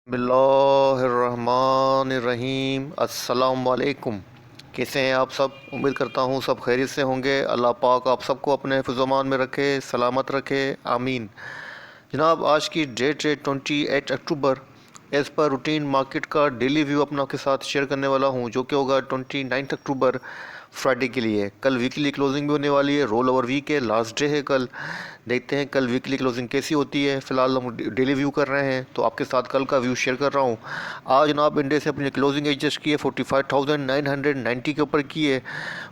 बिस्मिल्लाहिर्रहमानिर्रहीम। अस्सलाम वालेकुम। कैसे हैं आप सब? उम्मीद करता हूँ सब खैरियत से होंगे। अल्लाह पाक आप सबको अपने हिफ्ज़-ओ-अमान में रखे, सलामत रखे, आमीन। जनाब, आज की डेट है 28 अक्टूबर। एज़ पर रूटीन मार्केट का डेली व्यू अपना आपके साथ शेयर करने वाला हूँ, जो कि होगा 29 अक्टूबर फ्राइडे के लिए। कल वीकली क्लोजिंग भी होने वाली है, रोल ओवर वीक है, लास्ट डे है कल। देखते हैं कल वीकली क्लोजिंग कैसी होती है। फिलहाल हम डेली व्यू कर रहे हैं, तो आपके साथ कल का व्यू शेयर कर रहा हूँ। आज जनाब इंडेक्स ने अपनी क्लोजिंग एडजस्ट की है 45,990 के ऊपर की है,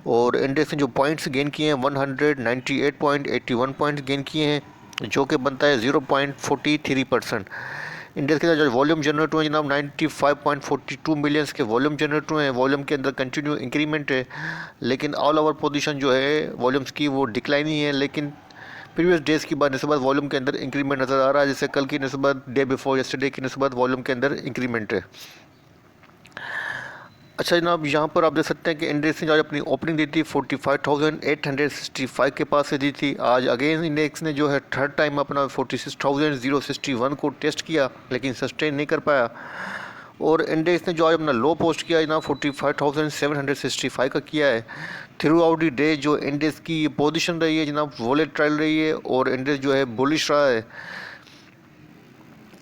और इंडेक्स ने जो पॉइंट्स गेन किए हैं 198.81 पॉइंट्स गेन किए हैं, जो कि बनता है 0.43%। इंडेक्स के अंदर जो वॉल्यूम जनरेट हुए जनाब 95.42 मिलियंस के वॉल्यूम जनरेट हुए हैं। वॉल्यूम के अंदर कंटिन्यू इंक्रीमेंट है, लेकिन ऑल ओवर पोजीशन जो है वॉल्यूम्स की वो डिक्लाइन ही है। लेकिन प्रीवियस डेज़ की नस्बत वॉल्यूम के अंदर इंक्रीमेंट नज़र आ रहा है, जैसे कल की नस्बत डे बिफोर यस्टरडे की नस्बत वॉल्यूम के अंदर इंक्रीमेंट है। अच्छा जनाब, यहाँ पर आप देख सकते हैं कि इंडेक्स ने जो आज अपनी ओपनिंग दी थी 45,865 के पास से दी थी। आज अगेन इंडेक्स ने जो है थर्ड टाइम अपना 46,061 को टेस्ट किया, लेकिन सस्टेन नहीं कर पाया। और इंडेक्स ने जो आज अपना लो पोस्ट किया जनाब 45,765 का किया है। थ्रू आउट दी डे जो इंडेक्स की पोजीशन रही है जनाब वोलेटाइल रही है, और इंडेक्स जो है बुलिश रहा है।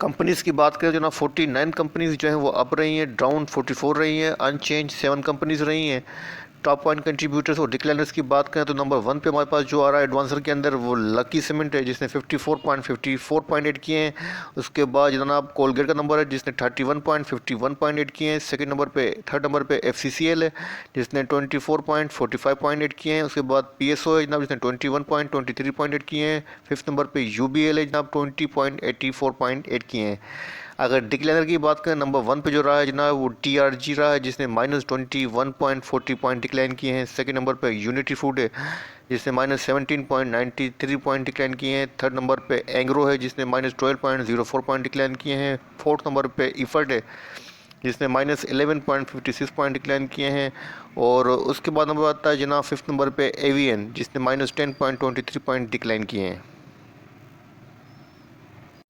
कंपनीज़ की बात करें तो ना 49 कंपनीज़ जो हैं वो अप रही हैं, डाउन 44 रही हैं, अनचेंज 7 कंपनीज़ रही हैं। टॉप पॉइंट कंट्रीब्यूटर्स और डिक्लाइनर्स की बात करें तो नंबर 1 पे हमारे पास जो आ रहा है एडवांसर के अंदर वो लकी सीमेंट है, जिसने 54.8 किए हैं। उसके बाद जनाब कोलगेट का नंबर है, जिसने 31.8 किए हैं। सेकंड नंबर पे थर्ड नंबर पे FCCL है, जिसने 24.8 किए हैं। उसके बाद PSO है जनाब, जिसने 21.8 किए हैं। फिफ्थ नंबर पे UBL है जनाब, 20.8 किए हैं। अगर डिक्लाइनर की बात करें, नंबर 1 पे जो रहा है जनाब वो TRG रहा है, जिसने -21.40 पॉइंट डिक्लाइन किए हैं। सेकंड नंबर पे यूनिटी फूड है, जिसने -17.93 पॉइंट डिक्लाइन किए हैं। थर्ड नंबर पे एंग्रो है, जिसने -12.04 पॉइंट डिक्लाइन किए हैं। फोर्थ नंबर पे इफर्ट है, जिसने -11.56 पॉइंट डिक्लाइन किए हैं। और उसके बाद नंबर आता है जनाब फिफ्थ नंबर पे एवियन, जिसने -10.23 पॉइंट डिक्लाइन किए हैं।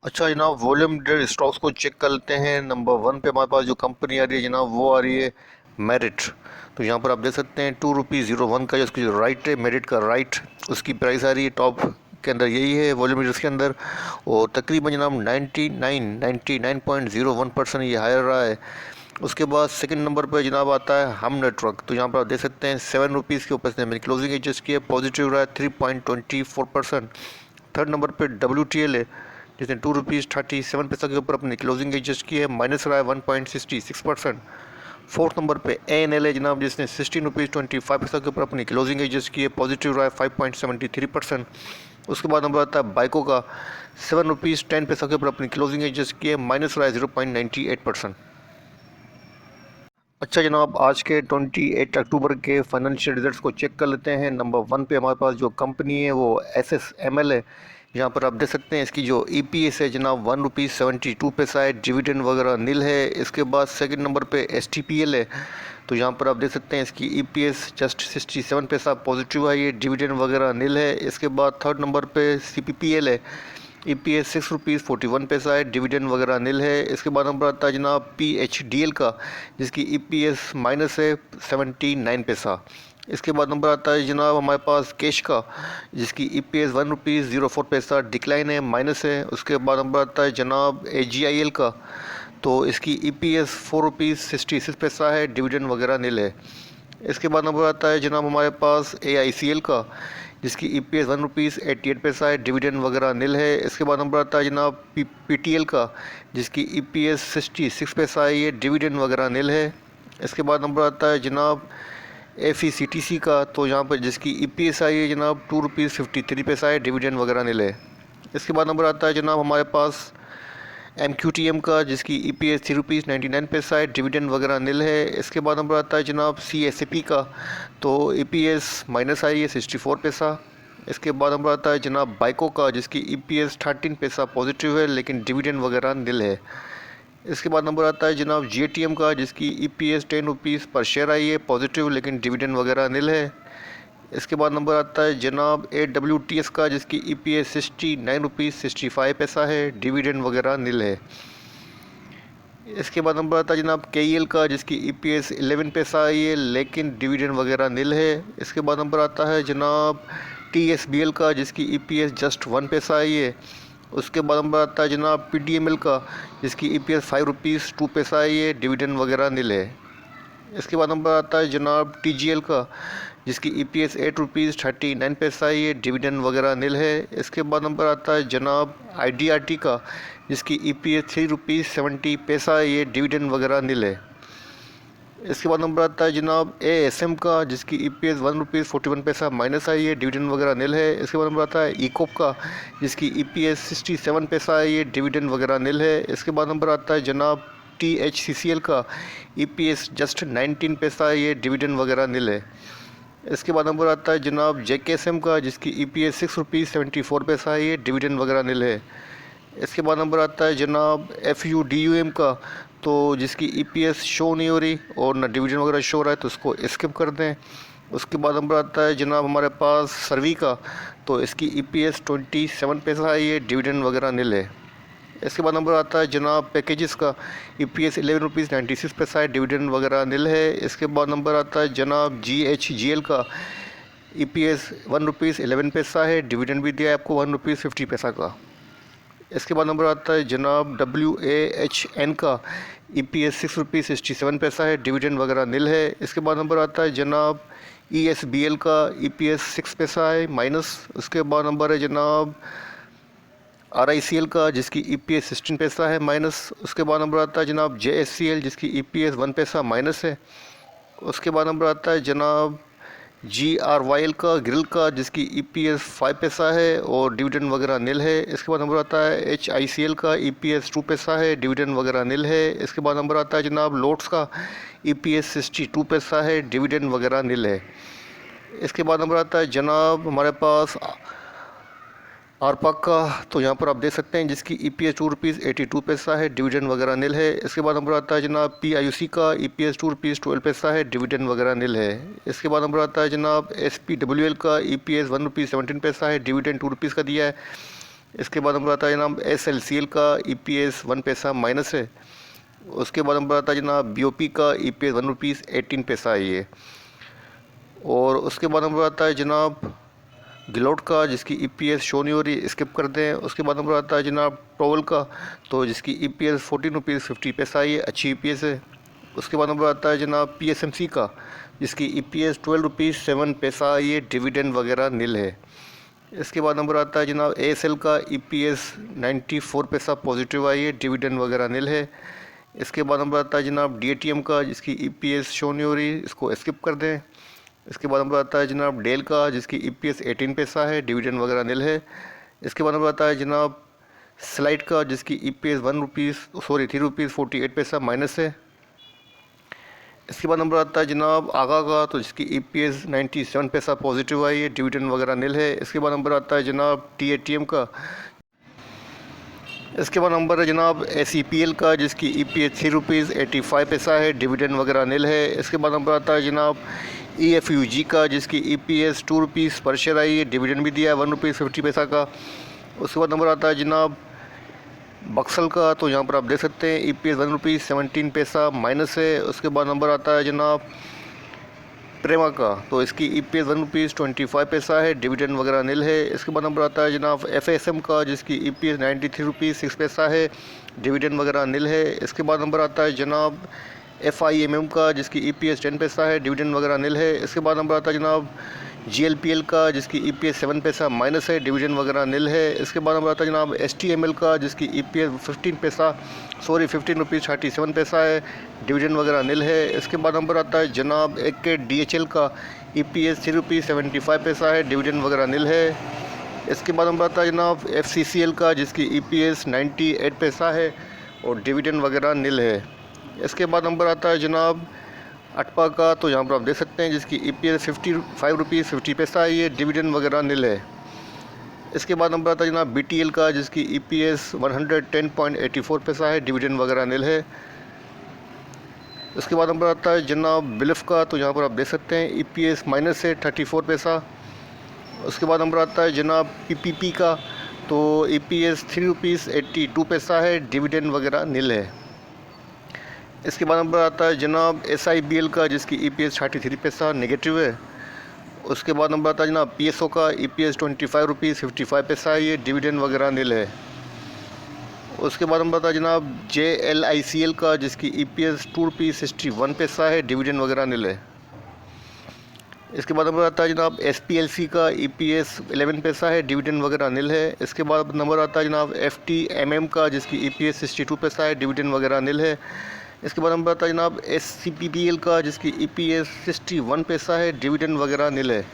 अच्छा जनाब, वॉल्यूम डेड स्टॉक्स को चेक कर लेते हैं। नंबर 1 पे हमारे पास जो कंपनी आ रही है जनाब वो आ रही है मेरिट। तो यहाँ पर आप देख सकते हैं 2 रुपीज़ 01 का उसकी जो राइट है, मेरिट का राइट, उसकी प्राइस आ रही है टॉप के अंदर, यही है वॉल्यूम लीडर्स के अंदर। और तकरीबन जनाब 99.01% ये हायर रहा है। उसके बाद सेकंड नंबर पर जनाब आता है हम नेटवर्क। तो यहाँ पर आप देख सकते हैं 7 रुपीज़ के ऊपर से मैंने क्लोजिंग एडजस्ट किया, पॉजिटिव रहा है 3.24%। थर्ड नंबर पे WTL है, जिसने 2 रुपीज़ 37 के ऊपर अपनी क्लोजिंग एडजस्ट की है, माइनस रहा है 1.66%। फोर्थ नंबर पे ANL है जनाब, जिसने 16 रुपीज़ 25 के ऊपर अपनी क्लोजिंग एडजस्ट की है, पॉजिटिव रहा है 5.73%। उसके बाद नंबर आता है बाइको का, 7 रुपीज़ 10 के ऊपर अपनी क्लोजिंग एडजस्ट की है, माइनस रहा है 0.98%। अच्छा जनाब, आज के 28 अक्टूबर के फाइनेंशियल रिजल्ट्स को चेक कर लेते हैं। नंबर 1 पे हमारे पास जो कंपनी है वो SSML है। यहाँ पर आप देख सकते हैं इसकी जो EPS है जनाब 1 रुपीज़ 72 है, डिविडेंड वगैरह नील है। इसके बाद सेकंड नंबर पे STPL है। तो यहाँ पर आप देख सकते हैं इसकी EPS जस्ट 67 पैसा पॉजिटिव है, ये डिविडेंड वगैरह नील है। इसके बाद थर्ड नंबर पे CPPL है, EPS 6 रुपीज़ 41 है, डिविडेंड वगैरह नील है। इसके बाद नंबर आता है जनाब PHDL का, जिसकी EPS माइनस है 79 पैसा। इसके बाद नंबर आता है जनाब हमारे पास कैश का, जिसकी EPS 1 रुपीज़ 04 डिक्लाइन है, माइनस है। उसके बाद नंबर आता है जनाब AGIL का, तो इसकी EPS 4 रुपीज़ 66 है, डिविडेंड वगैरह नील है। इसके बाद नंबर आता है जनाब हमारे पास AICL का, जिसकी EPS 1 रुपीज़ 88 है, डिविडेंड वगैरह नील है। इसके बाद नंबर आता है जनाब PTL का, जिसकी EPS 66 है, ये डिविडेंड वगैरह नील है। इसके बाद नंबर आता है जनाब FECTC का, तो यहाँ पर जिसकी EPS आई है जनाब 2 रुपीज़ 53 है, डिविडेंड वगैरह नील है। इसके बाद नंबर आता है जनाब हमारे पास MQTM का, जिसकी EPS 3 रुपीज़ 99 है, डिविडेंड वगैरह नील है। इसके बाद नंबर आता है जनाब CSAP का, तो EPS माइनस आई है 64 पैसा। इसके बाद नंबर आता है जनाब बाइको का, जिसकी EPS 13 पैसा पॉजिटिव है, लेकिन डिविडेंड वगैरह नील है। इसके बाद नंबर आता है जनाब GATM का, जिसकी EPS 10 रुपीज़ पर शेयर आई है पॉजिटिव, लेकिन डिविडेंड वगैरह नील है। इसके बाद नंबर आता है जनाब AWTS का, जिसकी EPS 69 रुपीज़ 65 पैसा है, डिविडेंड वगैरह नील है। इसके बाद नंबर आता है जनाब KEL का, जिसकी EPS 11 पैसा आई है लेकिन डिविडेंड वगैरह नील है। इसके बाद नंबर आता है जनाब TSBL का, जिसकी EPS जस्ट 1 पैसा आई है। उसके बाद नंबर आता है जनाब PDML का, जिसकी EPS 5 रुपीज़ 2 पैसा आई है, डिविडेंड वगैरह नील है। इसके बाद नंबर आता है जनाब TGL का, जिसकी EPS 8 रुपीज़ 39 पैसा आई है, डिविडेंड वगैरह नील है। इसके बाद नंबर आता है जनाब IDRT का, जिसकी EPS 3 रुपीज़ 70 पैसा आई है, डिविडेंड वगैरह नील है। इसके बाद नंबर आता है जनाब ASM का, जिसकी EPS 1 रुपीज़ 41 पैसा माइनस आई है, डिविडेंड वगैरह नील है। इसके बाद नंबर आता है ECOP का, जिसकी EPS 67 पैसा आई है, डिविडेंड वगैरह नील है। इसके बाद नंबर आता है जनाब THCCL का, EPS जस्ट 19 पैसा आई है, डिविडेंड वगैरह नील है। इसके बाद नंबर आता है जनाब JKSM का, जिसकी EPS 6 रुपीज़ 74 पैसा आई है, डिविडेंड वगैरह नील है। इसके बाद नंबर आता है जनाब FUDUM का, तो जिसकी EPS शो नहीं हो रही और ना डिविडेंड वगैरह शो हो रहा है, तो उसको स्किप कर दें। उसके बाद नंबर आता है जनाब हमारे पास सर्वी का, तो इसकी EPS 27 पैसा आई है, डिविडेंड वगैरह नील है। इसके बाद नंबर आता है जनाब पैकेजेस का, EPS 11 रुपीज़ 96 पैसा है, डिविडेंड वगैरह नील है। इसके बाद नंबर आता है जनाब GHGL का, EPS 1 रुपीज़ 11 पैसा है, डिविडेंड भी दिया है आपको 1 रुपीज़ 50 पैसा का। इसके बाद नंबर आता है जनाब WAHN का, EPS 6 रुपीज़ 67 पैसा है, डिविडेंड वगैरह नील है। इसके बाद नंबर आता है जनाब ESBL का, EPS 6 पैसा है माइनस। उसके बाद नंबर है जनाब RICL का, जिसकी EPS 16 पैसा है माइनस। उसके बाद नंबर आता है जनाब JSCL, जिसकी EPS 1 पैसा माइनस है। उसके बाद नंबर आता है जनाब GRYL का, ग्रिल का, जिसकी EPS 5 पैसा है और डिविडेंड वगैरह नील है। इसके बाद नंबर आता है HICL का, EPS 2 पैसा है, डिविडेंड वगैरह नील है। इसके बाद नंबर आता है जनाब लोट्स का, EPS 62 पैसा है, डिविडेंड वगैरह नील है। इसके बाद नंबर आता है जनाब हमारे पास आरपाक का, तो यहाँ पर आप देख सकते हैं जिसकी EPS 2 रुपीज़ 82 पैसा है, डिविडेंड वगैरह नील है। इसके बाद नंबर आता है जनाब PIUC का, EPS 2 रुपीज़ 12 पैसा है, डिविडेंड वगैरह नील है। इसके बाद नंबर आता है जनाब SPWL का, EPS 1 रुपीज़ 17 पैसा है, डिविडेंड 2 रुपीज़ का दिया है। इसके बाद नंबर आता है जनाब SLCL का, EPS 1 पैसा माइनस है। उसके बाद नंबर आता है जनाब BOP का, EPS 1 रुपीज़ 18 पैसा है ये। और उसके बाद नंबर आता है जनाब गिलोट का, जिसकी EPS शो नहीं हो रही, स्किप कर दें। उसके बाद नंबर आता है जनाब टोवल का, तो जिसकी EPS 14 रुपीज़ 50 पैसा आई है, अच्छी EPS है। उसके बाद नंबर आता है जनाब PSMC का, जिसकी EPS 12 रुपीज़ 7 पैसा आई है, डिविडेंड वगैरह नील है। इसके बाद नंबर आता है जनाब ASL का, EPS 94 पैसा पॉजिटिव आई है, डिविडेंड वगैरह नील है। इसके बाद नंबर आता है जनाब DATM का, जिसकी EPS शो नहीं हो रही, इसको स्किप कर दें। इसके बाद नंबर आता है जनाब डेल का, जिसकी EPS 18 पैसा है, डिविडेंड वगैरह नील है। इसके बाद नंबर आता है जनाब स्लाइड का, जिसकी EPS 3 रुपीज़ 48 पैसा माइनस है। इसके बाद नंबर आता है जनाब आगा का, तो जिसकी EPS 97 पैसा पॉजिटिव आई है, डिविडेंड वगैरह नील है। इसके बाद नंबर आता है जनाब TATM का। इसके बाद नंबर है जनाब SEPL का, जिसकी EPS 3 रुपीज़ 85 पैसा है, डिविडेंड वगैरह नील है। इसके बाद नंबर आता है जनाब EFUG का, जिसकी EPS 2 रुपीज़ पर शेयर आई है, डिविडेंड भी दिया है 1 रुपीज़ 50 पैसा का। उसके बाद नंबर आता है जनाब बक्सल का, तो यहाँ पर आप देख सकते हैं EPS 1 रुपीज़ 17 पैसा माइनस है। उसके बाद नंबर आता है जनाब प्रेमा का, तो इसकी EPS 1 रुपीज़ 25 पैसा है, डिविडेंड वगैरह नील है। इसके बाद नंबर आता है जनाब FSM का, जिसकी EPS 93 रुपीज़ 6 पैसा है, डिविडेंड वगैरह नील है। इसके बाद नंबर आता है जनाब FIMM का, जिसकी EPS 10 पैसा है, डिविडेंड वगैरह नील है। इसके बाद नंबर आता है जनाब GLPL का, जिसकी EPS 7 पैसा माइनस है, डिविडेंड वगैरह नील है। इसके बाद नंबर आता है जनाब STML का, जिसकी EPS 15 रुपीज़ 37 पैसा है, डिविडेंड वगैरह नील है। इसके बाद नंबर आता है जनाब DHL का, EPS 3 रुपीज़ 75 पैसा है, डिविडेंड वगैरह नील है। इसके बाद नंबर आता है जनाब FCCL का, जिसकी EPS 98 पैसा है और डिविडेंड वगैरह नील है। इसके बाद नंबर आता है जनाब अटपा का, तो यहाँ पर आप देख सकते हैं जिसकी EPS 55 रुपीज़ 50 पैसा है, ये डिविडेंड वगैरह नील है। इसके बाद नंबर आता है जनाब BTL का, जिसकी EPS 110.84 पैसा है, डिविडेंड वगैरह नील है। इसके बाद नंबर आता है जनाब बिलिफ का, तो यहाँ पर आप देख सकते हैं EPS माइनस है 34 पैसा। उसके बाद नंबर आता है जनाब PPP का, तो EPS 3 रुपीज़ 82 पैसा है, डिविडेंड वगैरह नील है। इसके बाद नंबर आता है जनाब SIBL का, जिसकी EPS 33 पैसा नेगेटिव है। उसके बाद नंबर आता है जनाब PSO का, EPS 25 रुपीज़ 55 पैसा है, ये डिविडेंड वगैरह नील है। उसके बाद नंबर आता है जनाब JLICL का, जिसकी EPS 2 रुपीज़ 61 पैसा है, डिविडेंड वगैरह नील है। इसके बाद नंबर आता है जनाब SPLC का, EPS 11 पैसा है, डिविडेंड वगैरह नील है। इसके बाद नंबर आता है जनाब FTMM का, जिसकी EPS 62 पैसा है, डिविडेंड वगैरह नील है। इसके बाद नंबर आता है जनाब SCPPL का, जिसकी EPS 61 पैसा है, डिविडेंड वगैरह नील है।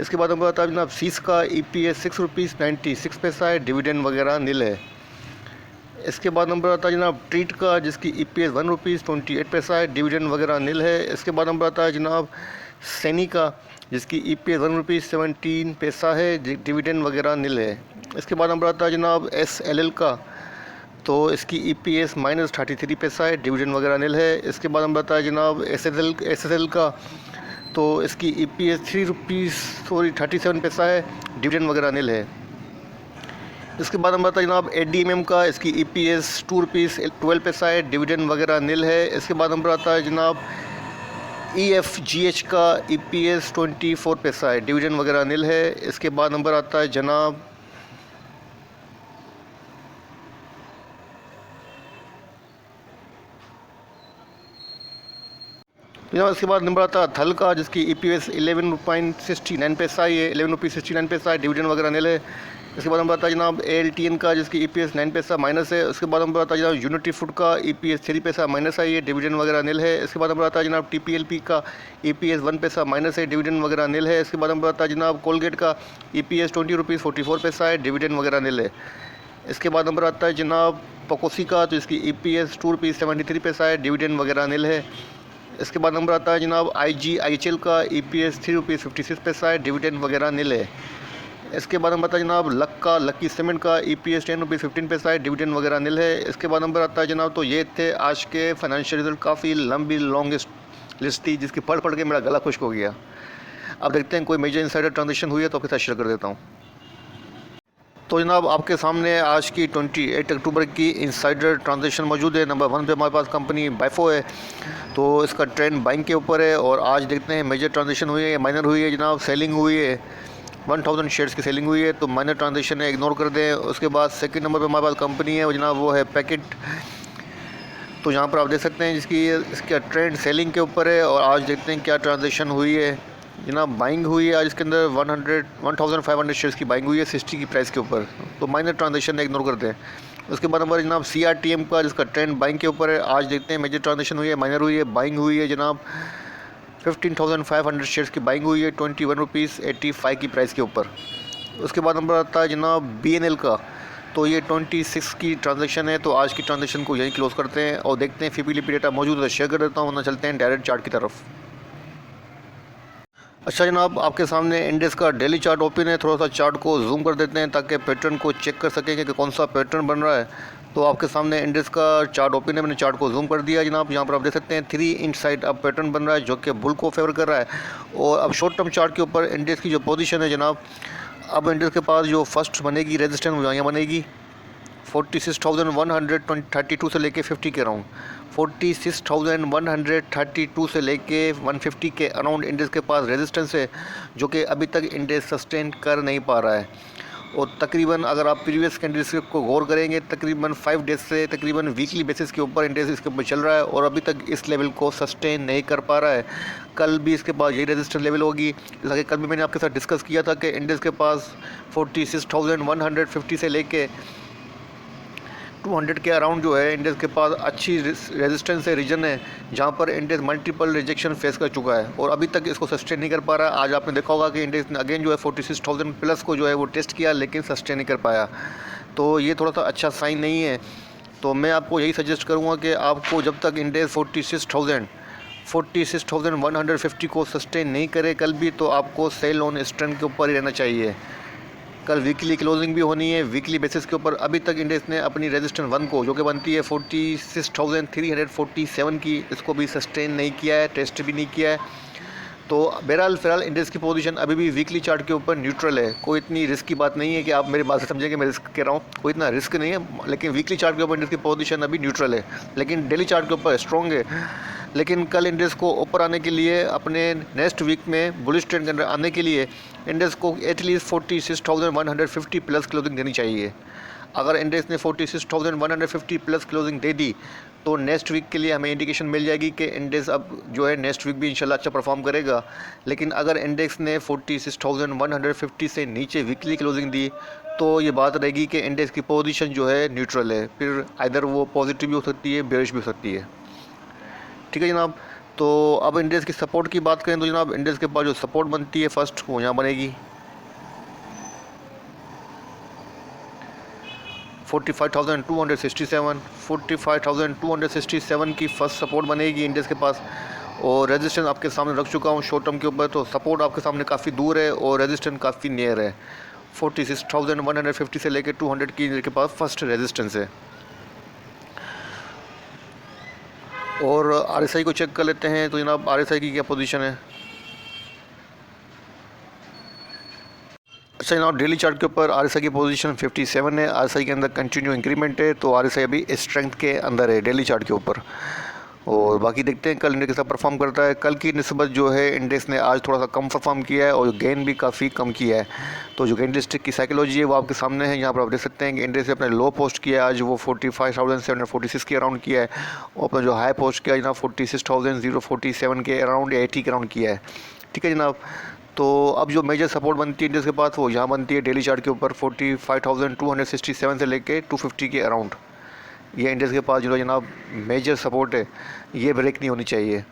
इसके बाद नंबर आता है जनाब सीस का, EPS 6 रुपीज़ 96 पैसा है, डिविडेंड वगैरह नील है। इसके बाद नंबर आता है जनाब ट्रीट का, जिसकी EPS 1 रुपीज़ 28 पैसा है, डिविडेंड वगैरह नील है। इसके बाद नंबर आता है जनाब सैनी का, जिसकी EPS 1 रुपीज़ 17 पैसा है, डिविडेंड वगैरह नील है। इसके बाद नंबर आता है जनाब SLL का, तो इसकी EPS -33 पैसा है, डिविडेंड वगैरह नील है। इसके बाद नंबर आता है जनाब SSL का, तो इसकी EPS 37 पैसा है, डिविडेंड वगैरह नील है। इसके बाद नंबर आता है जनाब ADMM का, इसकी EPS 2 रुपीज़ 12 पैसा है, डिविडेंड वगैरह नील है। इसके बाद नंबर आता है जनाब EFGH का, EPS 24 पैसा है, डिविडेंड वगैरह नील है। इसके बाद नंबर आता है जनाब इसके बाद नंबर आता है थल का, जिसकी EPS 11.69 पैसा है, ये 11 रुपीज़ 69 पैसा है, डिविडेंड वगैरह नील है। इसके बाद नंबर आता है जनाब ALTN का, जिसकी EPS 9 पैसा माइनस है। उसके बाद नंबर आता है जनाब यूनिटी फूड का, EPS 3 पैसा माइनस है, ये डिविडेंड वगैरह नील है। इसके बाद नंबर आता है जनाब TPLP का, EPS 1 पैसा माइनस है, डिविडेंड वगैरह नील है। इसके बाद नंबर आता है जनाब कोलगेट का, EPS 20 रुपीज़ 44 पैसा है, डिविडेंड वगैरह नील है। इसके बाद नंबर आता है जनाब पकोसी का, तो इसकी EPS 2 रुपीज़ 73 पैसा है, डिविडेंड वगैरह नील है। इसके बाद नंबर आता है जनाब IGIHL का, EPS 3 रुपीज़ 56 पैसा है, डिविडेंड वगैरह नील है। इसके बाद नंबर आता है जनाब लक्की सीमेंट का, EPS 10 रुपीज़ 15 पैसा है, डिविडेंड वगैरह नील है। इसके बाद नंबर आता है जनाब, तो ये थे आज के फाइनेंशियल रिजल्ट। काफ़ी लंबी लॉन्गेस्ट लिस्ट थी, जिसकी पढ़ के मेरा गला खुश्क हो गया। अब देखते हैं कोई मेजर इनसाइडर ट्रांजेक्शन हुई है तो आपके साथ शेयर कर देता हूँ। तो जनाब आपके सामने आज की 28 अक्टूबर की इनसाइडर ट्रांजेक्शन मौजूद है। नंबर 1 पे हमारे पास कंपनी बाइफो है, तो इसका ट्रेंड बाइंग के ऊपर है। और आज देखते हैं मेजर ट्रांजेक्शन हुई है या माइनर हुई है। जनाब सेलिंग हुई है, 1000 शेयर्स की सेलिंग हुई है, तो माइनर ट्रांजेक्शन है, इग्नोर कर दें। उसके बाद सेकंड नंबर पे हमारे पास कंपनी है जनाब, वो है पैकेट। तो यहाँ पर आप देख सकते हैं जिसकी इसका ट्रेंड सेलिंग के ऊपर है। और आज देखते हैं क्या ट्रांजेक्शन हुई है। जनाब बाइंग हुई है आज इसके अंदर 1500 शेयर्स की बाइंग हुई है 60 की प्राइस के ऊपर, तो माइनर ट्रांजेक्शन इग्नोर करते हैं। उसके बाद नंबर जनाब CRTM का, जिसका ट्रेंड बाइंग के ऊपर है। आज देखते हैं मेजर ट्रांजेक्शन हुई है, माइनर हुई है, बाइंग हुई है जनाब 15,500 शेयर्स की बाइंग हुई है 21 रुपीज़ 85 की प्राइस के ऊपर। उसके बाद नंबर आता है जनाब BNL का, तो ये 26 की ट्रांजेक्शन है। तो आज की ट्रांजेक्शन को यहीं क्लोज करते हैं और देखते हैं FIBLP डेटा मौजूद है, शेयर कर देता हूँ, वरना चलते हैं डायरेक्ट चार्ट की तरफ। अच्छा जनाब, आपके सामने इंडेक्स का डेली चार्ट ओपन है। थोड़ा सा चार्ट को जूम कर देते हैं ताकि पैटर्न को चेक कर सकेंगे कि कौन सा पैटर्न बन रहा है। तो आपके सामने इंडेक्स का चार्ट ओपन है, मैंने चार्ट को जूम कर दिया जनाब। यहाँ पर आप देख सकते हैं 3 इंच साइड अब पैटर्न बन रहा है, जो कि बुल को फेवर कर रहा है। और अब शॉर्ट टर्म चार्ट के ऊपर इंडेक्स की जो पोजीशन है जनाब, अब इंडेक्स के पास जो फर्स्ट बनेगी रेजिस्टेंस, यहाँ बनेगी 46,132 से लेके 50 के अराउंड, 46,132 से लेके 150 के अराउंड इंडेक्स के पास रेजिस्टेंस है, जो कि अभी तक इंडेक्स सस्टेन कर नहीं पा रहा है। और तकरीबन अगर आप प्रीवियस कैंडल्स को गौर करेंगे, तकरीबन 5 डेज से तकरीबन वीकली बेसिस के ऊपर इंडेक्स इसके ऊपर चल रहा है और अभी तक इस लेवल को सस्टेन नहीं कर पा रहा है। कल भी इसके पास यही रेजिस्टेंस लेवल होगी। लगे कल भी मैंने आपके साथ डिस्कस किया था कि इंडेक्स के पास 46,150 से लेके 200 के अराउंड जो है इंडेक्स के पास अच्छी रेजिस्टेंस है, रीजन है, जहाँ पर इंडेक्स मल्टीपल रिजेक्शन फेस कर चुका है और अभी तक इसको सस्टेन नहीं कर पा रहा है। आज आपने देखा होगा कि इंडेक्स ने अगेन जो है 46,000 प्लस को जो है वो टेस्ट किया, लेकिन सस्टेन नहीं कर पाया। तो ये थोड़ा सा अच्छा साइन नहीं है। तो मैं आपको यही सजेस्ट करूँगा कि आपको जब तक इंडेक्स 46,150 को सस्टेन नहीं करे कल भी, तो आपको सेल ऑन स्ट्रेंथ के ऊपर ही रहना चाहिए। कल वीकली क्लोजिंग भी होनी है, वीकली बेसिस के ऊपर। अभी तक इंडेक्स ने अपनी रेजिस्टेंस 1 को, जो कि बनती है 46,347 की, इसको भी सस्टेन नहीं किया है, टेस्ट भी नहीं किया है। तो बहरहाल फ़िलहाल इंडेक्स की पोजीशन अभी भी वीकली चार्ट के ऊपर न्यूट्रल है। कोई इतनी रिस्क की बात नहीं है कि आप मेरी बात से समझें कि मैं रिस्क कह रहा हूँ, कोई इतना रिस्क नहीं है। लेकिन वीकली चार्ट के ऊपर इंडेक्स की पोजीशन अभी न्यूट्रल है, लेकिन डेली चार्ट के ऊपर स्ट्रॉन्ग है। लेकिन कल इंडेक्स को ऊपर आने के लिए, अपने नेक्स्ट वीक में बुलिश ट्रेंड के अंदर आने के लिए, इंडेक्स को एटलीस्ट 46,150 प्लस क्लोजिंग देनी चाहिए। अगर इंडेक्स ने 46,150 प्लस क्लोजिंग दे दी तो नेक्स्ट वीक के लिए हमें इंडिकेशन मिल जाएगी कि इंडेक्स अब जो है नेक्स्ट वीक भी इंशाल्लाह अच्छा परफॉर्म करेगा। लेकिन अगर इंडेक्स ने 46,150 से नीचे वीकली क्लोजिंग दी तो ये बात रहेगी कि इंडेक्स की पोजीशन जो है न्यूट्रल है, फिर आइदर वो पॉजिटिव भी हो सकती है, बेरिश भी हो सकती है। ठीक है जनाब। तो अब इंडेक्स की सपोर्ट की बात करें तो जनाब इंडेक्स के पास जो सपोर्ट बनती है फर्स्ट वो यहाँ बनेगी 45,267 की फ़र्स्ट सपोर्ट बनेगी इंडेक्स के पास। और रेजिस्टेंस आपके सामने रख चुका हूँ शॉर्ट टर्म के ऊपर, तो सपोर्ट आपके सामने काफ़ी दूर है और रेजिस्टेंस काफ़ी नियर है। 46,150 से लेकर 200 की इंडेक्स के पास फर्स्ट रेजिस्टेंस है। और RSI को चेक कर लेते हैं तो जनाब RSI की क्या पोजीशन है। अच्छा जनाब, डेली चार्ट के ऊपर RSI की पोजीशन 57 है। RSI के अंदर कंटिन्यू इंक्रीमेंट है, तो RSI अभी स्ट्रेंथ के अंदर है डेली चार्ट के ऊपर। और बाकी देखते हैं कल इंडेक्स कैसा परफॉर्म करता है। कल की निस्बत जो है इंडेक्स ने आज थोड़ा सा कम परफॉर्म किया है और गेन भी काफ़ी कम किया है। तो जो कैंडल स्टिक की साइकोलॉजी है वो आपके सामने है। यहाँ पर आप देख सकते हैं कि इंडेक्स ने अपने लो पोस्ट किया है आज, वो 45,746 के अराउंड किया है। और अपना जो हाई पोस्ट किया है जनाब 46,047 के अराउंड, 80 के अराउंड किया है। ठीक है जनाब। तो अब जो मेजर सपोर्ट बनती है इंडेक्स के पास वो यहाँ बनती है डेली चार्ट के ऊपर 45,267 से लेके 250 के अराउंड। ये इंडेक्स के पास जो जनाब मेजर सपोर्ट है, ये ब्रेक नहीं होनी चाहिए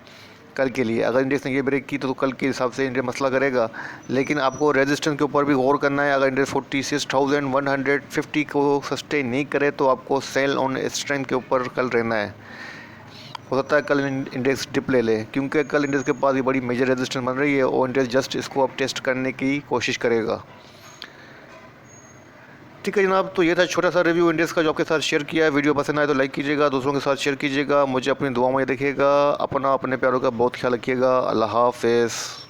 कल के लिए। अगर इंडेक्स ने ये ब्रेक की तो कल के हिसाब से इंडेक्स मसला करेगा। लेकिन आपको रेजिस्टेंस के ऊपर भी गौर करना है। अगर इंडेक्स 46,150 को सस्टेन नहीं करे तो आपको सेल ऑन स्ट्रेंथ के ऊपर कल रहना है। हो सकता है कल इंडेक्स डिप ले ले, क्योंकि कल इंडेक्स के पास ये बड़ी मेजर रेजिस्टेंस बन रही है और इंडेक्स जस्ट इसको अब टेस्ट करने की कोशिश करेगा। ठीक है जनाब, तो ये था छोटा सा रिव्यू इंडेक्स का जो आपके साथ शेयर किया है। वीडियो पसंद आए तो लाइक कीजिएगा, दूसरों के साथ शेयर कीजिएगा, मुझे अपनी दुआ में देखिएगा। अपना अपने प्यारों का बहुत ख्याल रखिएगा। अल्लाह हाफ़िज़।